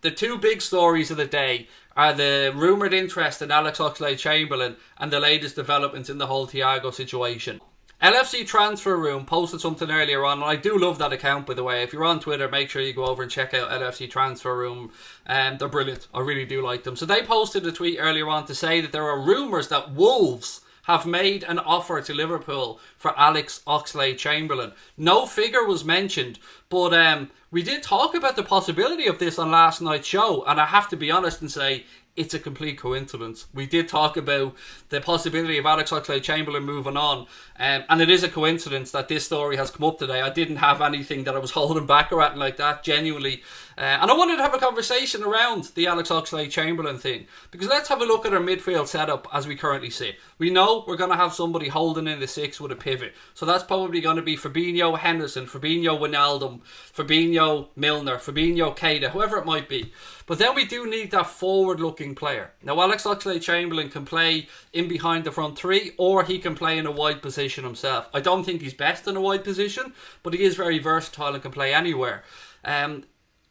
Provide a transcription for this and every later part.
The two big stories of the day are the rumoured interest in Alex Oxlade-Chamberlain and the latest developments in the whole Thiago situation. LFC Transfer Room posted something earlier on, and I do love that account, by the way. If you're on Twitter, make sure you go over and check out LFC Transfer Room. They're brilliant. I really do like them. So they posted a tweet earlier on to say that there are rumours that Wolves have made an offer to Liverpool for Alex Oxlade-Chamberlain. No figure was mentioned, but we did talk about the possibility of this on last night's show, and I have to be honest and say it's a complete coincidence. We did talk about the possibility of Alex Oxlade-Chamberlain moving on, and it is a coincidence that this story has come up today. I didn't have anything that I was holding back or anything like that, genuinely. And I wanted to have a conversation around the Alex Oxlade-Chamberlain thing, because let's have a look at our midfield setup as we currently sit. We know we're going to have somebody holding in the six with a pivot, so that's probably going to be Fabinho, Henderson, Fabinho, Wijnaldum, Fabinho, Milner, Fabinho, Keita, whoever it might be. But then we do need that forward-looking player. Now, Alex Oxlade-Chamberlain can play in behind the front three, or he can play in a wide position himself. I don't think he's best in a wide position, but he is very versatile and can play anywhere.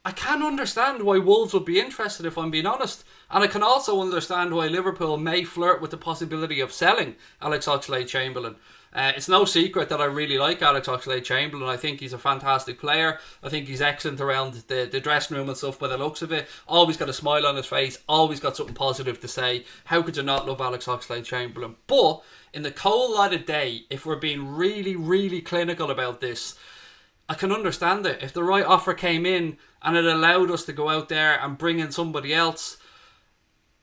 I can understand why Wolves would be interested, if I'm being honest. And I can also understand why Liverpool may flirt with the possibility of selling Alex Oxlade-Chamberlain. It's no secret that I really like Alex Oxlade-Chamberlain. I think he's a fantastic player. I think he's excellent around the dressing room and stuff by the looks of it. Always got a smile on his face. Always got something positive to say. How could you not love Alex Oxlade-Chamberlain? But in the cold light of day, if we're being really, really clinical about this, I can understand it. If the right offer came in and it allowed us to go out there and bring in somebody else,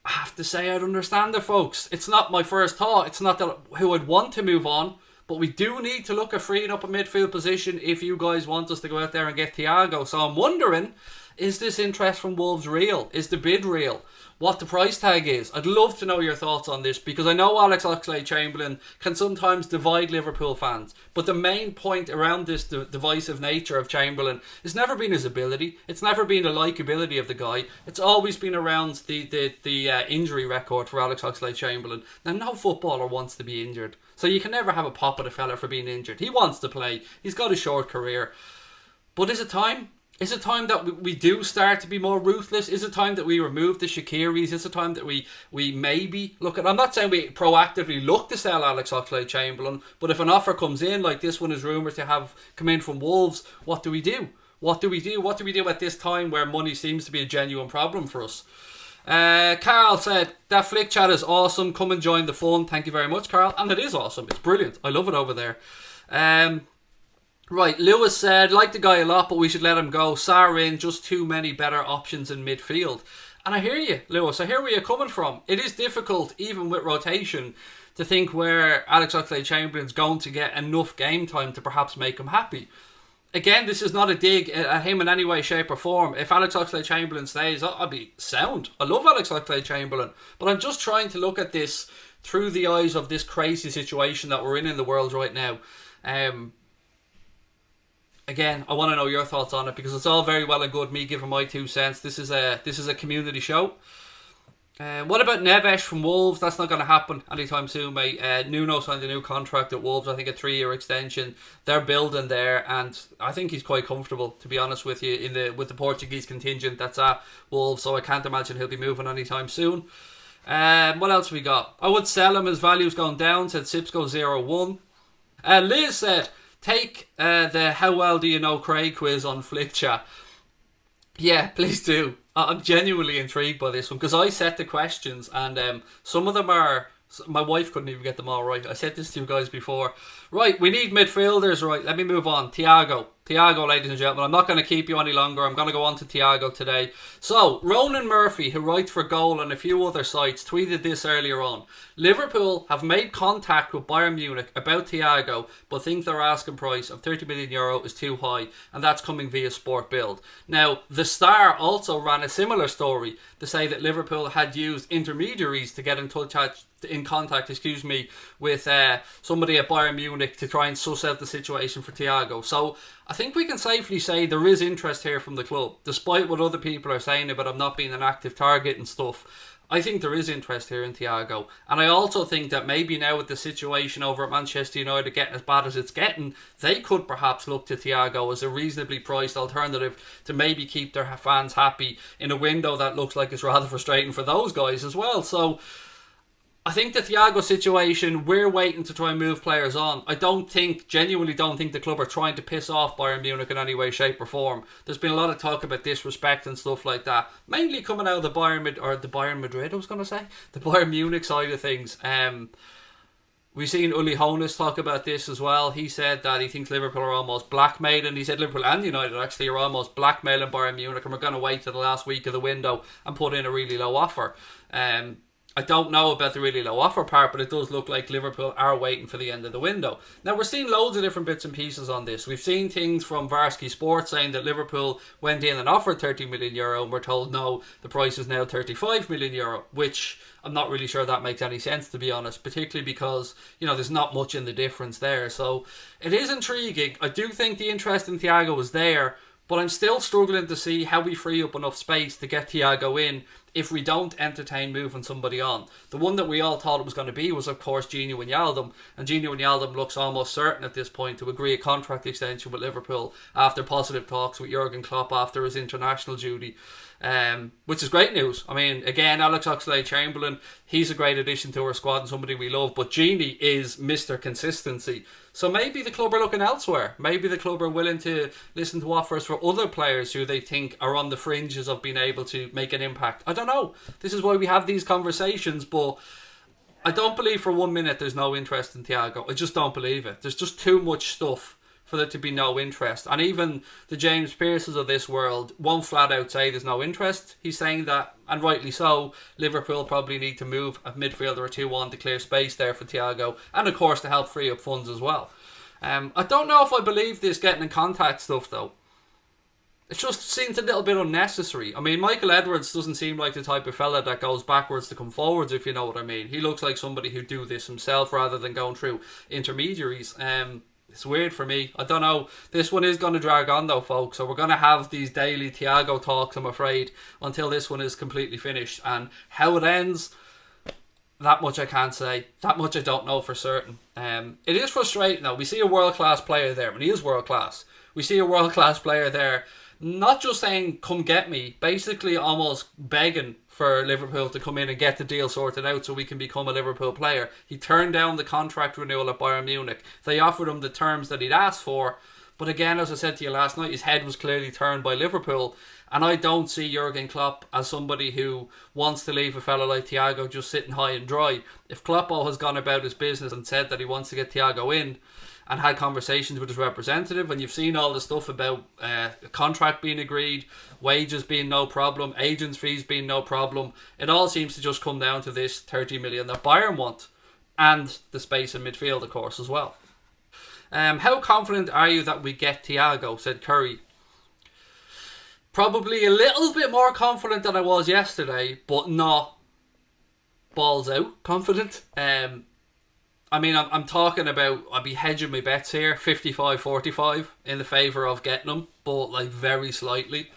I have to say I'd understand it, folks. It's not my first thought. It's not that who I'd want to move on, but we do need to look at freeing up a midfield position if you guys want us to go out there and get Thiago. So I'm wondering, is this interest from Wolves real? Is the bid real? What the price tag is? I'd love to know your thoughts on this, because I know Alex Oxlade-Chamberlain can sometimes divide Liverpool fans, but the main point around this divisive nature of Chamberlain has never been his ability. It's never been the likeability of the guy. It's always been around the injury record for Alex Oxlade-Chamberlain. Now, no footballer wants to be injured, so you can never have a pop at a fella for being injured. He wants to play. He's got a short career. But is it time? Is it time that we do start to be more ruthless? Is it time that we remove the Shakiris? Is it time that we maybe look at... I'm not saying we proactively look to sell Alex Oxlade-Chamberlain, but if an offer comes in, like this one is rumoured to have come in from Wolves, what do we do? What do we do? What do we do at this time where money seems to be a genuine problem for us? Carl said, that flick chat is awesome. Come and join the fun. Thank you very much, Carl. And it is awesome. It's brilliant. I love it over there. Right, Lewis said, like the guy a lot, but we should let him go. Sarr in, just too many better options in midfield. And I hear you, Lewis. I hear where you're coming from. It is difficult, even with rotation, to think where Alex Oxlade-Chamberlain's going to get enough game time to perhaps make him happy. Again, this is not a dig at him in any way, shape or form. If Alex Oxlade-Chamberlain stays, I'll be sound. I love Alex Oxlade-Chamberlain. But I'm just trying to look at this through the eyes of this crazy situation that we're in the world right now. Again, I want to know your thoughts on it, because it's all very well and good me giving my 2 cents. This is a community show. What about Neves from Wolves? That's not going to happen anytime soon, mate. Nuno signed a new contract at Wolves. I think a 3-year extension. They're building there, and I think he's quite comfortable, to be honest with you, with the Portuguese contingent that's at Wolves. So I can't imagine he'll be moving anytime soon. What else we got? I would sell him. His value's going down. Said Sipsco 0-1. Liz said, take the how well do you know Craig quiz on Flick Chat. Yeah, please do. I'm genuinely intrigued by this one, because I set the questions, and some of them are... My wife couldn't even get them all right. I said this to you guys before. Right, we need midfielders. Right, let me move on. Thiago, ladies and gentlemen. I'm not going to keep you any longer. I'm going to go on to Thiago today. So, Ronan Murphy, who writes for Goal and a few other sites, tweeted this earlier on. Liverpool have made contact with Bayern Munich about Thiago, but think their asking price of €30 million is too high, and that's coming via Sport Bild. Now, The Star also ran a similar story to say that Liverpool had used intermediaries to get in contact with somebody at Bayern Munich to try and suss out the situation for Thiago. So I think we can safely say there is interest here from the club, despite what other people are saying about him not being an active target and stuff. I think there is interest here in Thiago, and I also think that maybe now with the situation over at Manchester United getting as bad as it's getting, they could perhaps look to Thiago as a reasonably priced alternative to maybe keep their fans happy in a window that looks like it's rather frustrating for those guys as well. So I think the Thiago situation, we're waiting to try and move players on. Genuinely don't think the club are trying to piss off Bayern Munich in any way, shape or form. There's been a lot of talk about disrespect and stuff like that, mainly coming out of the Bayern Munich side of things. We've seen Uli Hoeneß talk about this as well. He said that he thinks Liverpool are almost blackmailing. He said Liverpool and United actually are almost blackmailing Bayern Munich, and we're going to wait till the last week of the window and put in a really low offer. I don't know about the really low offer part, but it does look like Liverpool are waiting for the end of the window. Now, we're seeing loads of different bits and pieces on this. We've seen things from Varsky Sports saying that Liverpool went in and offered €30 million, and we're told no, the price is now €35 million, which I'm not really sure that makes any sense, to be honest, particularly because, there's not much in the difference there. So it is intriguing. I do think the interest in Thiago is there, but I'm still struggling to see how we free up enough space to get Thiago in if we don't entertain moving somebody on. The one that we all thought it was going to be was, of course, Gini Wijnaldum, and Gini Wijnaldum looks almost certain at this point to agree a contract extension with Liverpool after positive talks with Jurgen Klopp after his international duty, which is great news. I mean, again, Alex Oxlade-Chamberlain, he's a great addition to our squad and somebody we love, but Gini is Mr. Consistency. So maybe the club are looking elsewhere. Maybe the club are willing to listen to offers for other players who they think are on the fringes of being able to make an impact. I don't know. This is why we have these conversations, but I don't believe for 1 minute there's no interest in Thiago. I just don't believe it. There's just too much stuff for there to be no interest. And even the James Pearces of this world won't flat out say there's no interest. He's saying that, and rightly so, Liverpool probably need to move a midfielder or two on to clear space there for Thiago, and of course to help free up funds as well. I don't know if I believe this getting in contact stuff though. It just seems a little bit unnecessary. I mean, Michael Edwards doesn't seem like the type of fella that goes backwards to come forwards, if you know what I mean. He looks like somebody who'd do this himself rather than going through intermediaries. It's weird for me. I don't know. This one is going to drag on though, folks. So we're going to have these daily Thiago talks, I'm afraid, until this one is completely finished. And how it ends, that much I can't say. That much I don't know for certain. It is frustrating though. We see a world-class player there, and he is world-class. We see a world-class player there, not just saying, come get me, basically almost begging for Liverpool to come in and get the deal sorted out so we can become a Liverpool player. He turned down the contract renewal at Bayern Munich. They offered him the terms that he'd asked for, but again, as I said to you last night, his head was clearly turned by Liverpool, and I don't see Jurgen Klopp as somebody who wants to leave a fellow like Thiago just sitting high and dry. If Kloppo has gone about his business and said that he wants to get Thiago in, and had conversations with his representative, and you've seen all the stuff about a contract being agreed, wages being no problem, agents' fees being no problem, it all seems to just come down to this 30 million that Bayern want, and the space in midfield, of course, as well. How confident are you that we get Thiago, said Curry. Probably a little bit more confident than I was yesterday, but not balls out confident. I mean, I'm talking about, I'd be hedging my bets here, 55-45 in the favour of getting him, but like very slightly.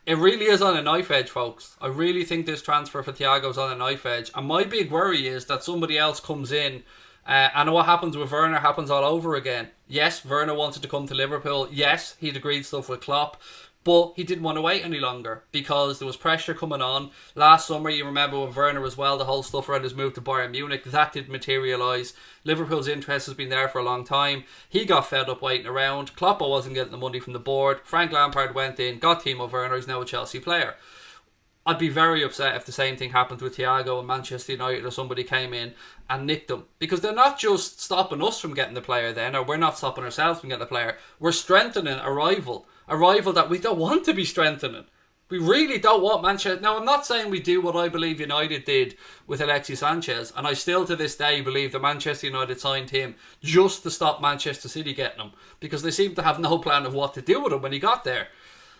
It really is on a knife edge, folks. I really think this transfer for Thiago's on a knife edge. And my big worry is that somebody else comes in, and what happens with Werner happens all over again. Yes, Werner wanted to come to Liverpool. Yes, he'd agreed stuff with Klopp. But he didn't want to wait any longer because there was pressure coming on. Last summer, you remember with Werner as well, the whole stuff around his move to Bayern Munich, that didn't materialise. Liverpool's interest has been there for a long time. He got fed up waiting around. Klopp wasn't getting the money from the board. Frank Lampard went in, got Timo Werner, he's now a Chelsea player. I'd be very upset if the same thing happened with Thiago and Manchester United, or somebody came in and nicked him. Because they're not just stopping us from getting the player then, or we're not stopping ourselves from getting the player. We're strengthening a rival that we don't want to be strengthening. We really don't want Manchester. Now, I'm not saying we do what I believe United did with Alexis Sanchez, and I still to this day believe that Manchester United signed him just to stop Manchester City getting him, because they seem to have no plan of what to do with him when he got there.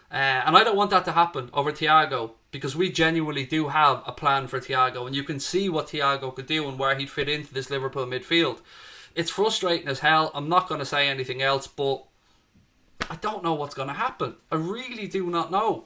And I don't want that to happen over Thiago, because we genuinely do have a plan for Thiago, and you can see what Thiago could do and where he'd fit into this Liverpool midfield. It's frustrating as hell. I'm not going to say anything else, but I don't know what's going to happen. I really do not know.